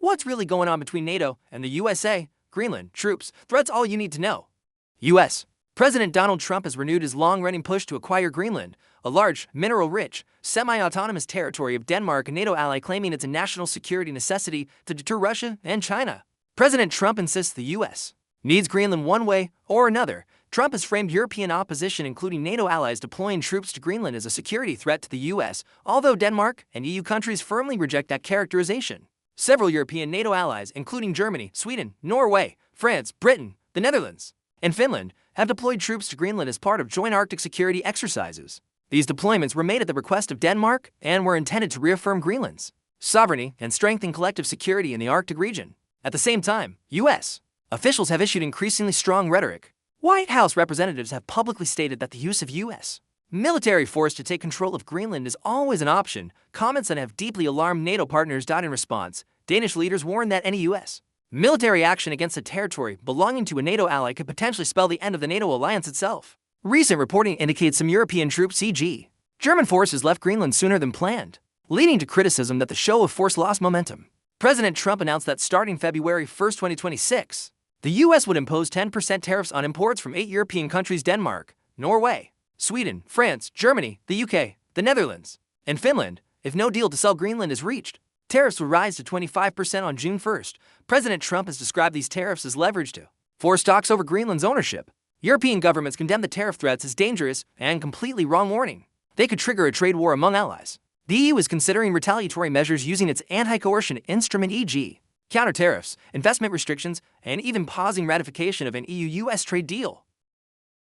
What's really going on between NATO and the USA, Greenland, troops, threats all you need to know. US. President Donald Trump has renewed his long-running push to acquire Greenland, a large, mineral-rich, semi-autonomous territory of Denmark, a NATO ally, claiming it's a national security necessity to deter Russia and China. President Trump insists the US needs Greenland one way or another. Trump has framed European opposition, including NATO allies, deploying troops to Greenland as a security threat to the US, although Denmark and EU countries firmly reject that characterization. Several European NATO allies, including Germany, Sweden, Norway, France, Britain, the Netherlands, and Finland, have deployed troops to Greenland as part of joint Arctic security exercises. These deployments were made at the request of Denmark and were intended to reaffirm Greenland's sovereignty and strengthen collective security in the Arctic region. At the same time, US officials have issued increasingly strong rhetoric. White House representatives have publicly stated that the use of US military force to take control of Greenland is always an option, comments that have deeply alarmed NATO partners. In response, Danish leaders warned that any US military action against a territory belonging to a NATO ally could potentially spell the end of the NATO alliance itself. Recent reporting indicates some European troops, e.g., German forces, left Greenland sooner than planned, leading to criticism that the show of force lost momentum. President Trump announced that starting February 1, 2026, the US would impose 10% tariffs on imports from 8 European countries: Denmark, Norway, Sweden, France, Germany, the UK, the Netherlands, and Finland, if no deal to sell Greenland is reached. Tariffs would rise to 25% on June 1st. President Trump has described these tariffs as leverage to force talks over Greenland's ownership. European governments condemn the tariff threats as dangerous and completely wrong warning. They could trigger a trade war among allies. The EU is considering retaliatory measures using its anti-coercion instrument, e.g., counter tariffs, investment restrictions, and even pausing ratification of an EU-US trade deal.